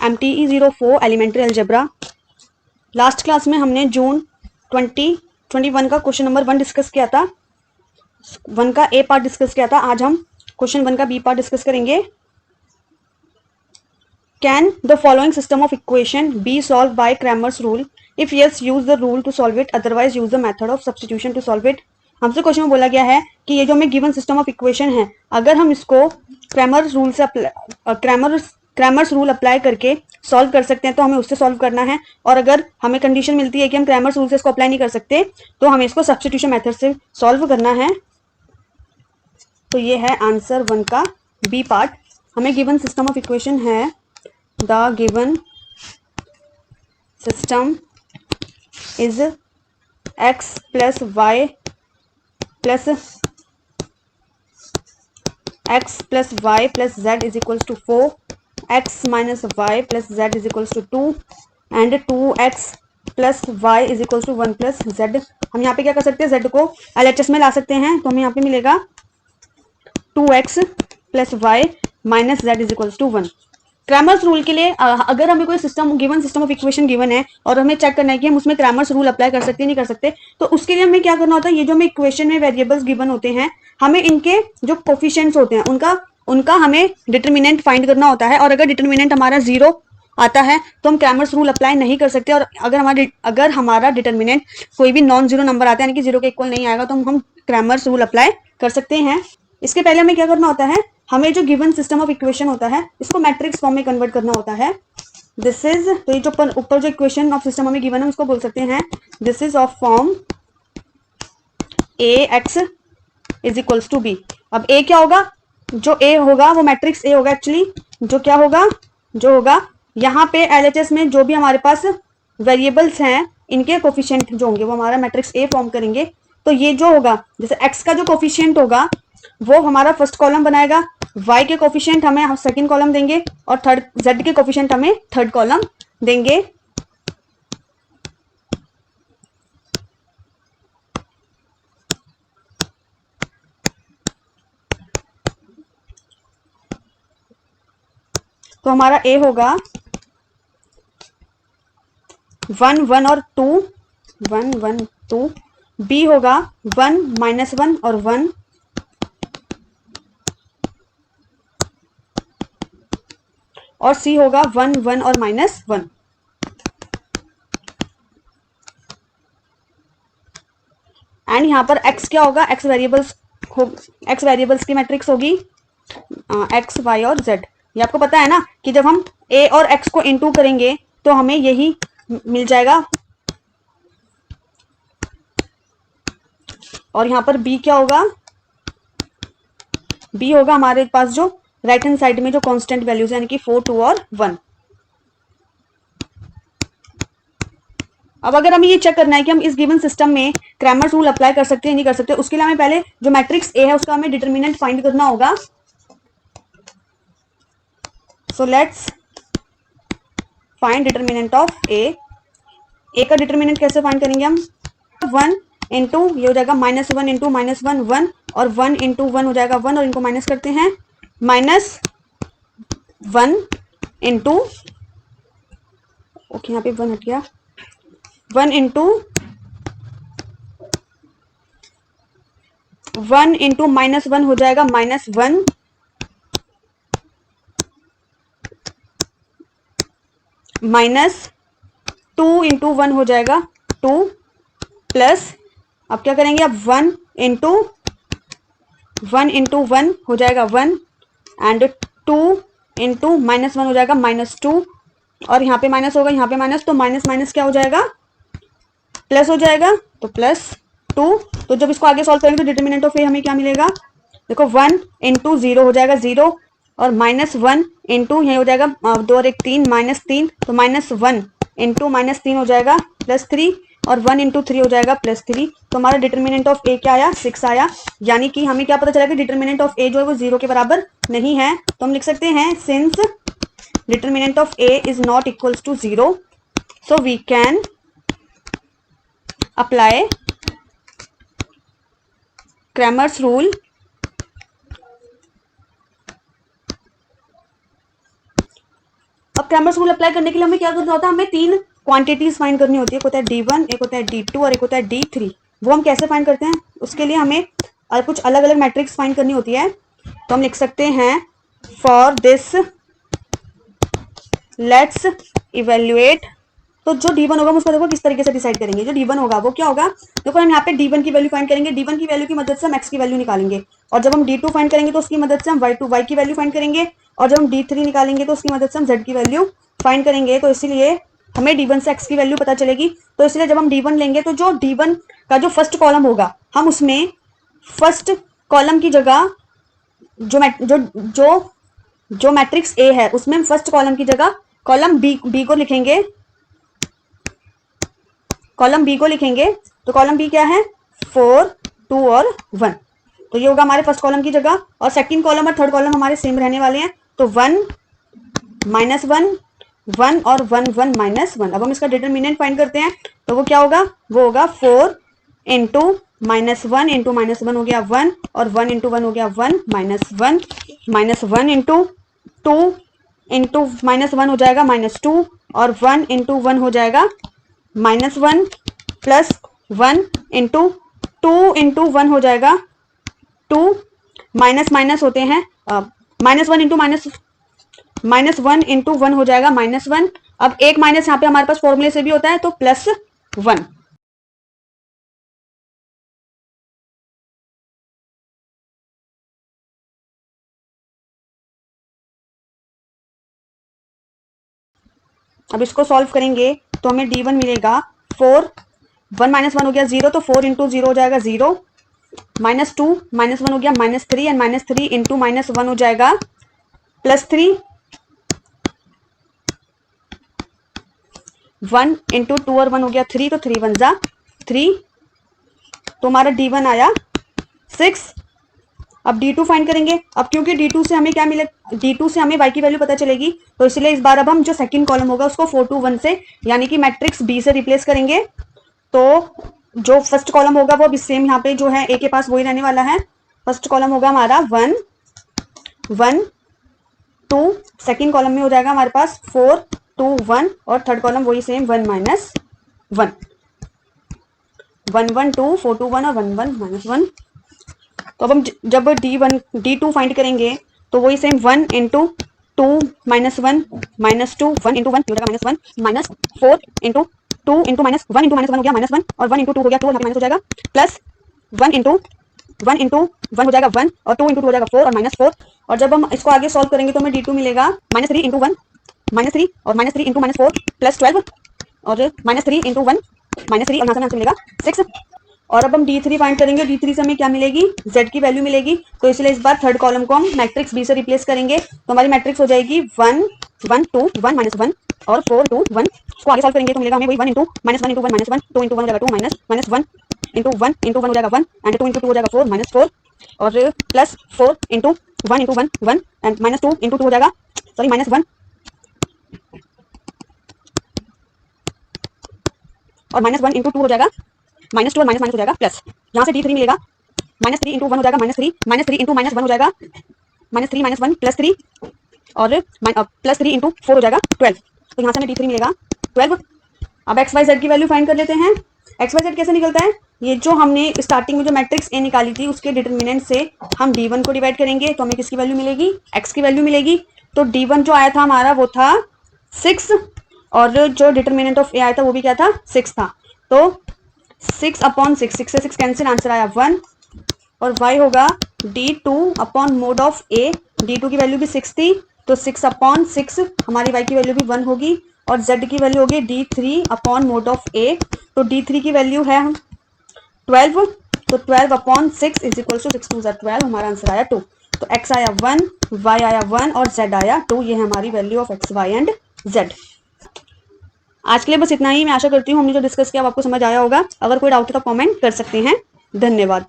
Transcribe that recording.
MTE04 elementary algebra. Last class में हमने जून 2021 का क्वेश्चन नंबर 1 डिस्कस किया था, 1 का ए पार्ट डिस्कस किया था। आज हम क्वेश्चन 1 का बी पार्ट डिस्कस करेंगे। Can the following system of equation be solve by Cramer's rule? If yes use the rule to solve it, otherwise use the method of substitution to solve it. हमसे question में बोला गया है कि ये जो हमें गिवन सिस्टम ऑफ इक्वेशन है, अगर हम इसको क्रैमर्स रूल से क्रैमर्स रूल अप्लाई करके सॉल्व कर सकते हैं तो हमें उससे सॉल्व करना है, और अगर हमें कंडीशन मिलती है कि हम क्रैमर्स रूल से इसको अप्लाई नहीं कर सकते तो हमें इसको सब्स्टिट्यूशन मेथड से सॉल्व करना है। तो ये है आंसर 1 का बी पार्ट। हमें गिवन सिस्टम ऑफ इक्वेशन है, the given system is x plus y plus x plus y plus z is equals to 4, x minus y plus z is equals to 2 and 2x plus y is equals to 1 plus z। हम यहाँ पे क्या कर सकते हैं, z को LHS में ला सकते हैं, तो हमें यहाँ पे मिलेगा 2x plus y minus z is equals to 1। Cramer's rule के लिए अगर हमें कोई given system of equation given है और हमें चेक करना है कि हम उसमें क्रैमर्स रूल अप्लाई कर सकते हैं नहीं कर सकते, तो उसके लिए हमें क्या करना होता है, ये जो हमें इक्वेशन में वेरिएबल्स गिवन होते हैं, हमें इनके जो कोफिशिएंट्स होते हैं उनका हमें डिटर्मिनेंट फाइंड करना होता है। और अगर डिटर्मिनेंट हमारा 0 आता है तो हम क्रैमर्स रूल अप्लाई नहीं कर सकते, और अगर हमारा डिटर्मिनेंट कोई भी नॉन जीरो नंबर आता है, यानी कि 0 के इक्वल नहीं आएगा, तो हम क्रैमर्स रूल अप्लाई कर सकते हैं। इसके पहले हमें क्या करना होता है, हमें जो गिवन सिस्टम ऑफ इक्वेशन होता है इसको मैट्रिक्स फॉर्म में कन्वर्ट करना होता है। दिस इज, तो ये जो ऊपर जो इक्वेशन ऑफ सिस्टम हमें गिवन है उसको बोल सकते हैं this is of form ax is equals to B. अब a क्या होगा, जो a होगा वो मैट्रिक्स a होगा एक्चुअली, जो क्या होगा, जो होगा यहाँ पे LHS में जो भी हमारे पास वेरिएबल्स हैं इनके कोफिशिएंट जो होंगे वो हमारा मैट्रिक्स A फॉर्म करेंगे। तो ये जो होगा, जैसे x का जो कोफिशिएंट होगा वो हमारा फर्स्ट कॉलम बनाएगा, y के कोफिशिएंट हमें सेकंड कॉलम देंगे, और z के कोफिशिएंट हमें थर्ड कॉलम देंगे। तो हमारा a होगा 1 1 और 2, 1 1 2, b होगा 1 -1 और 1, और c होगा 1 1 और -1। एंड यहाँ पर x क्या होगा, x वेरिएबल्स की मैट्रिक्स होगी x y और z। ये आपको पता है ना कि जब हम a और x को इनटू करेंगे तो हमें यही मिल जाएगा। और यहाँ पर b क्या होगा, b होगा हमारे पास जो राइट हैंड साइड में जो कांस्टेंट वैल्यूज है, यानी कि 4 2 और 1। अब अगर हमें ये चेक करना है कि हम इस गिवन सिस्टम में क्रैमर्स रूल अप्लाई कर सकते हैं नहीं कर सकते, उसके लिए हमें पहले जो मैट्रिक्स A है उसका हमें डिटर्मिनेंट फाइंड करना होगा। So let's find determinant of A का डिटर्मिनेंट कैसे फाइंड करेंगे हम, 1 इंटू ये हो जाएगा -1 इंटू -1 1, और 1 इंटू 1 हो जाएगा 1, और इनको माइनस करते हैं, -1 इंटू, ओके यहाँ पे 1 हट गया, 1 इंटू -1 हो जाएगा -1, -2 इंटू 1 हो जाएगा 2, प्लस अब क्या करेंगे, अब 1 इंटू 1 हो जाएगा 1, एंड 2 इंटू -1 हो जाएगा -2, और यहाँ पे माइनस होगा, यहाँ पे माइनस, तो माइनस माइनस क्या हो जाएगा, प्लस हो जाएगा, तो +2। तो जब इसको आगे सॉल्व करेंगे तो डिटर्मिनेंट ऑफ ए हमें क्या मिलेगा, देखो 1 इंटू 0 हो जाएगा 0, और -1 इंटू ये हो जाएगा 2 और 1 3, -3, तो -1 इंटू -3 हो जाएगा +3, और 1 इंटू 3 हो जाएगा +3। तो हमारा डिटर्मिनेंट ऑफ ए क्या आया, 6 आया। यानी कि हमें क्या पता चला कि डिटर्मिनेंट ऑफ ए जो है वो 0 के बराबर नहीं है, तो हम लिख सकते हैं since determinant of A is not equals to 0, so we can apply Cramer's rule अब क्रैमर्स रूल अप्लाई करने के लिए हमें क्या करना होता है, हमें 3 क्वांटिटीज फाइंड करनी होती है। एक होता है D1, एक होता है D2 और एक होता है D3। वो हम कैसे फाइंड करते हैं, उसके लिए हमें कुछ अलग अलग मैट्रिक्स फाइंड करनी होती है। तो हम लिख सकते हैं फॉर दिस लेट्स इवेल्युएट। तो जो D1 होगा उसको देखो किस तरीके से डिसाइड करेंगे। जो D1 होगा वो क्या होगा, देखो हम यहाँ पे D1 की वैल्यू फाइंड करेंगे। D1 की वैल्यू की मदद से हम x की वैल्यू निकालेंगे, और जब हम D2 फाइंड करेंगे तो उसकी मदद से हम y की वैल्यू फाइंड करेंगे, और जब हम D3 निकालेंगे तो उसकी मदद से हम z की वैल्यू फाइंड करेंगे। तो इसीलिए हमें D1 से x की वैल्यू पता चलेगी। तो इसलिए जब हम D1 लेंगे तो जो D1 का जो फर्स्ट कॉलम होगा, हम उसमें फर्स्ट कॉलम की जगह जो मैट्रिक्स A है उसमें हम फर्स्ट कॉलम की जगह कॉलम B को लिखेंगे। कॉलम B को लिखेंगे तो कॉलम B क्या है, 4, 2 और 1। तो ये होगा हमारे फर्स्ट कॉलम की जगह, और सेकंड कॉलम और थर्ड कॉलम हमारे सेम रहने वाले हैं। तो 1 -1 1 और 1 1 -1। अब हम इसका डिटरमिनेंट फाइंड करते हैं। तो वो क्या होगा, वो होगा 4 इंटू -1 इंटू -1 हो गया 1, और 1 इंटू 1 हो गया 1 -1 -1 इंटू 2 इंटू -1 हो जाएगा -2, और 1 इंटू 1 हो जाएगा -1 प्लस 1 इंटू 2 इंटू 1 हो जाएगा 2, माइनस माइनस होते हैं, -1 इंटू -1 इंटू 1 हो जाएगा -1। अब एक माइनस यहाँ पे हमारे पास फॉर्मूले से भी होता है, तो +1। अब इसको सॉल्व करेंगे तो हमें D1 मिलेगा 4, 1 -1 हो गया 0, तो 4 इंटू 0 हो जाएगा 0, -2 -1 हो गया -3, एंड -3 इंटू -1 हो जाएगा +3, 1 इंटू 2 और 1 हो गया 3, तो 3 1 जा 3। तो हमारा D1 आया 6। अब D2 फाइंड करेंगे। अब क्योंकि D2 से हमें क्या मिले, D2 से हमें y की वैल्यू पता चलेगी, तो इसलिए इस बार अब हम जो सेकंड कॉलम होगा उसको 4 2 1 से, यानी कि मैट्रिक्स B से रिप्लेस करेंगे। तो जो फर्स्ट कॉलम होगा वो भी सेम यहाँ पे जो है A के पास वही रहने वाला है। फर्स्ट कॉलम होगा हमारा 1 1 2, सेकंड कॉलम में हो जाएगा हमारे पास 4 2 1, और थर्ड कॉलम वही सेम 1 -1 1 1 2 4 2 1 और 1 1 -1। तो अब हम जब D2 फाइंड करेंगे तो वही सेम 1 इंटू 2 -1 -2 1 इंटू 1 हो जाएगा -1 -4 इंटू 2 इंटू -1 इंटू -1 हो गया -1, और 1 इंटू 2 हो गया 2 और माइनस हो जाएगा, प्लस 1 इंटू 1 हो जाएगा 1, और 2 इंटू 2 हो जाएगा 4 और -4। और जब हम इसको आगे सॉल्व करेंगे तो हमें D2 मिलेगा -3 इंटू 1 -3 और -3 इंटू -4 +12, और -3 इंटू 1 -3, और यहाँ से आंसर मिलेगा 6। और अब हम D3 फाइंड करेंगे। D3 से हमें क्या मिलेगी, Z की वैल्यू मिलेगी। तो इसलिए इस बार थर्ड कॉलम को हम मैट्रिक्स B से रिप्लेस करेंगे। तो हमारी मैट्रिक्स हो जाएगी 1 1 2 1 -1 और 4 2 1। इसको आगे सॉल्व करेंगे तो मिलेगा हमें वही 1 इंटू -1 इंटू 1 -1, 2 इंटू 1 हो जाएगा 2 -1 इंटू 1 इंटू 1 हो जाएगा 1, एंड 2 इंटू 2 हो जाएगा 4 -4, और plus 4 into 1 into 1 1, and -2 into 2 हो जाएगा -1, और -1 इंटू 2 हो जाएगा -2, और माइनस हो जाएगा प्लस। यहाँ से D3 मिलेगा -3 इंटू 1 हो जाएगा -3 इंटू -1 हो जाएगा -3 -1 +3, और +3 इंटू 4 हो जाएगा 12। तो यहाँ से हमें D3 मिलेगा 12। अब एक्स वाई जेड की वैल्यू फाइंड कर लेते हैं। एक्स वाई जेड कैसे निकलता है, ये जो हमने स्टार्टिंग में जो मैट्रिक्स ए निकाली थी उसके डिटरमिनेंट से हम D1 को डिवाइड करेंगे तो हमें किसकी वैल्यू मिलेगी, एक्स की वैल्यू मिलेगी। तो D1 जो आया था हमारा वो था 6, और जो डिटरमिनेंट ऑफ ए आया था वो भी क्या था, 6 था। तो 6/6, 6 से 6 कैंसिल, आंसर आया 1, और y होगा D2/mod ऑफ a। D2 की वैल्यू भी 6 थी, तो 6/6 हमारी y की वैल्यू भी 1 होगी, और z की वैल्यू होगी D3/mod ऑफ a। तो D3 की वैल्यू है 12, तो 12/6 इज इक्वल टू 6 2 12, हमारा आंसर आया 2। तो x आया 1, y आया 1 और z आया 2। ये है हमारी value of x, y and z। आज के लिए बस इतना ही। मैं आशा करती हूँ हमने जो डिस्कस किया आपको समझ आया होगा। अगर कोई डाउट है तो कमेंट कर सकते हैं। धन्यवाद।